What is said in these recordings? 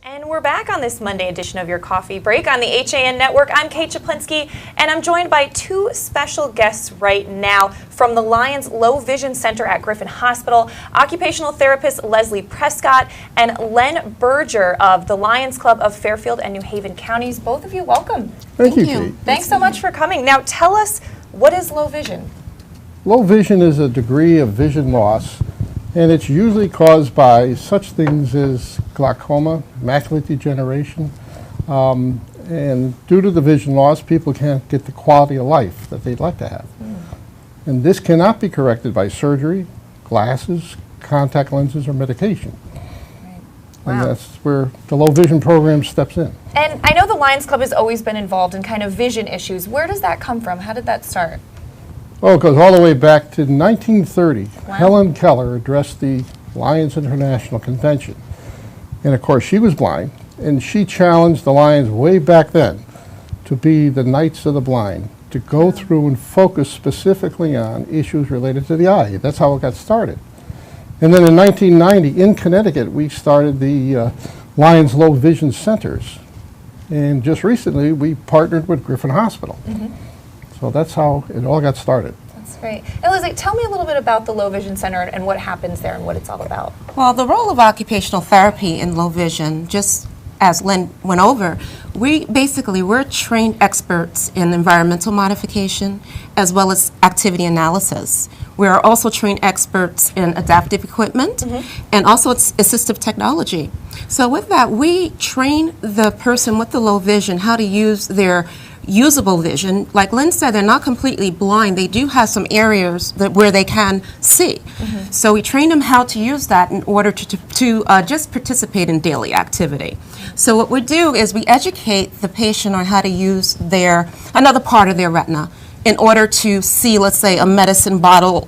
And we're back on this Monday edition of your Coffee Break on the HAN Network. I'm Kate Chaplinsky, and I'm joined by two special guests right now from the Lions Low Vision Center at Griffin Hospital, occupational therapist Leslie Prescott and Len Berger of the Lions Club of Fairfield and New Haven counties. Both of you, welcome. Thank you, Kate. Thanks so much for coming. Now tell us, what is low vision? Low vision is a degree of vision loss, and it's usually caused by such things as glaucoma, macular degeneration, and due to the vision loss, people can't get the quality of life that they'd like to have. And this cannot be corrected by surgery, glasses, contact lenses, or medication. Right. And Wow. that's where the low vision program steps in. And I know the Lions Club has always been involved in kind of vision issues. Where does that come from? How did that start? Oh, it goes all the way back to 1930. Wow. Helen Keller addressed the Lions International Convention. And of course, she was blind, and she challenged the Lions way back then to be the Knights of the Blind, to go through and focus specifically on issues related to the eye. That's how it got started. And then in 1990, in Connecticut, we started the Lions Low Vision Centers. And just recently, we partnered with Griffin Hospital. So that's how it all got started. That's great. And Leslie, tell me a little bit about the Low Vision Center and what happens there and what it's all about. Well, the role of occupational therapy in low vision, just as Lynn went over, we're trained experts in environmental modification as well as activity analysis. We are also trained experts in adaptive equipment and also assistive technology. So with that, we train the person with the low vision how to use their usable vision. Like Lynn said, they're not completely blind. They do have some areas where they can see. So we train them how to use that in order to just participate in daily activity. So what we do is we educate the patient on how to use another part of their retina in order to see, let's say, a medicine bottle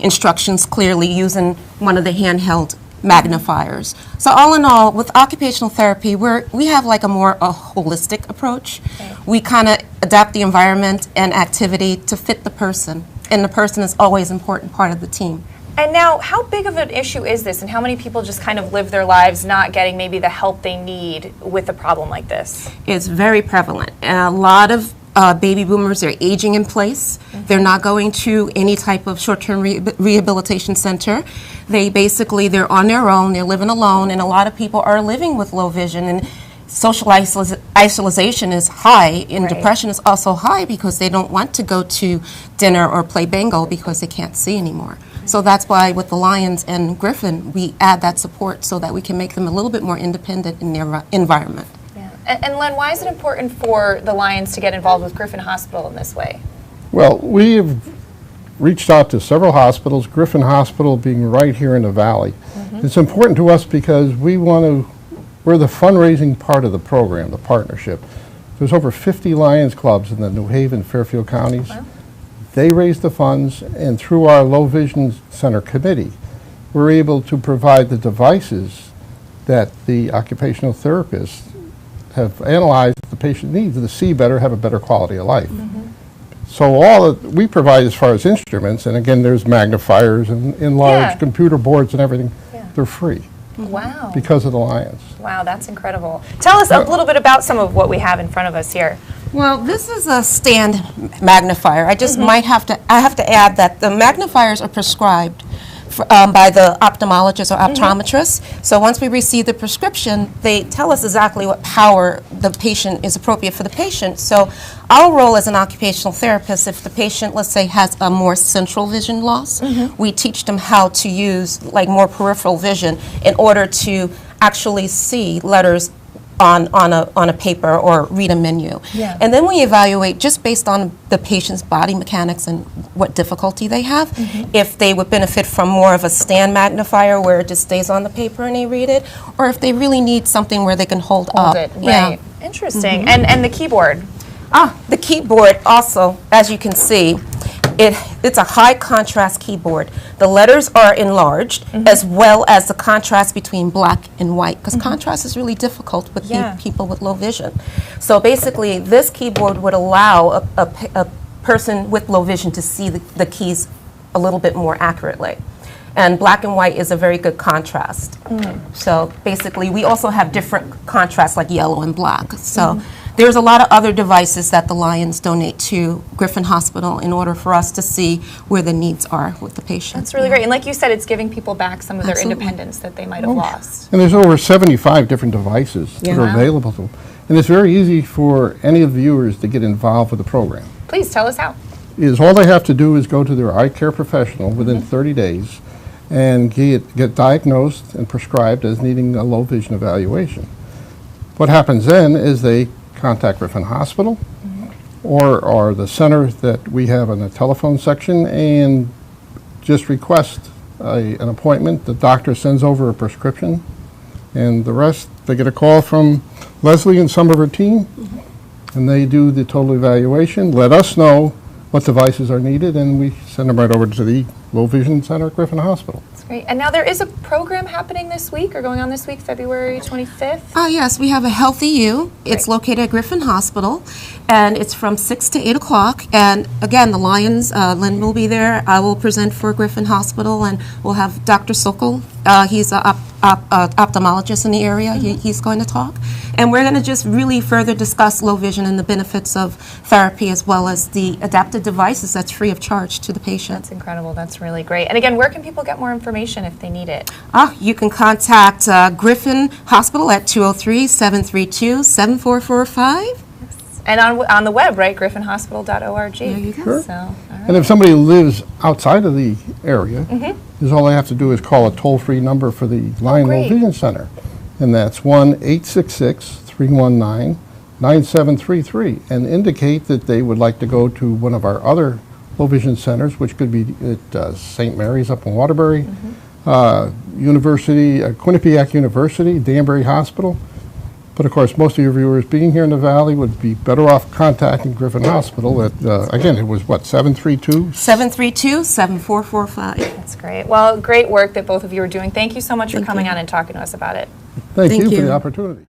instructions clearly using one of the handheld magnifiers. So all in all, with occupational therapy, we have like a more holistic approach. Okay. We kind of adapt the environment and activity to fit the person, and the person is always an important part of the team. And now, how big of an issue is this, and how many people just kind of live their lives not getting maybe the help they need with a problem like this? It's very prevalent. And a lot of baby boomers are aging in place. They're not going to any type of short-term rehabilitation center. They're on their own, they're living alone, and a lot of people are living with low vision, and social isolation is high, and depression is also high because they don't want to go to dinner or play bingo because they can't see anymore. So that's why with the Lions and Griffin, we add that support so that we can make them a little bit more independent in their environment. And Len, why is it important for the Lions to get involved with Griffin Hospital in this way? Well, we have reached out to several hospitals, Griffin Hospital being right here in the Valley. It's important to us because we're the fundraising part of the program, the partnership. There's over 50 Lions clubs in the New Haven, Fairfield counties. Wow. They raise the funds, and through our Low Vision Center committee, we're able to provide the devices that the occupational therapists have analyzed the patient needs to see better, have a better quality of life. So all that we provide as far as instruments, and again, there's magnifiers and enlarged computer boards and everything, they're free. Wow. Because of the Lions. Wow, that's incredible. Tell us a little bit about some of what we have in front of us here. Well, this is a stand magnifier. I just I have to add that the magnifiers are prescribed by the ophthalmologist or optometrist. So once we receive the prescription, they tell us exactly what power the patient is appropriate for the patient. So our role as an occupational therapist, if the patient, let's say, has a more central vision loss, we teach them how to use like more peripheral vision in order to actually see letters on a paper or read a menu. And then we evaluate just based on the patient's body mechanics and what difficulty they have, if they would benefit from more of a stand magnifier where it just stays on the paper and they read it, or if they really need something where they can hold up. It, right. Interesting. And the keyboard? The keyboard also, as you can see, it's a high contrast keyboard. The letters are enlarged as well as the contrast between black and white, because contrast is really difficult with people with low vision. So basically this keyboard would allow a person with low vision to see the keys a little bit more accurately. And black and white is a very good contrast. So basically, we also have different contrasts like yellow and black. So there's a lot of other devices that the Lions donate to Griffin Hospital in order for us to see where the needs are with the patient. That's really great. And like you said, it's giving people back some of their Absolutely. independence that they might have lost. And there's over 75 different devices that are Wow. available to them. And it's very easy for any of the viewers to get involved with the program. Please tell us how. All they have to do is go to their eye care professional within 30 days and get diagnosed and prescribed as needing a low vision evaluation. What happens then is they contact Griffin Hospital or the center that we have in the telephone section and just request an appointment. The doctor sends over a prescription, and the rest, they get a call from Leslie and some of her team, and they do the total evaluation, let us know what devices are needed, and we send them right over to the Low Vision Center at Griffin Hospital. That's great. And now there is a program happening this week, or going on this week, February 25th. Yes, we have a Healthy You. It's Great. located at Griffin Hospital, and it's from 6 to 8 o'clock. And again, the Lions, Lynn will be there. I will present for Griffin Hospital, and we'll have Dr. Sokol. He's an ophthalmologist in the area. He's going to talk. And we're going to just really further discuss low vision and the benefits of therapy, as well as the adapted devices that's free of charge to the patient. That's incredible. That's really great. And again, where can people get more information if they need it? You can contact Griffin Hospital at 203-732-7445. And on the web, right? griffinhospital.org. There you go. Sure. So, all right. And if somebody lives outside of the area, all they have to do is call a toll-free number for the Lion Low great. Vision Center, and that's 1-866-319-9733, and indicate that they would like to go to one of our other low vision centers, which could be at St. Mary's up in Waterbury, University, Quinnipiac University, Danbury Hospital. But of course, most of your viewers being here in the Valley would be better off contacting Griffin Hospital at, again, it was what, 732? 732-7445. That's great. Well, great work that both of you are doing. Thank you so much for coming on and talking to us about it. Thank Thank you for you. the opportunity.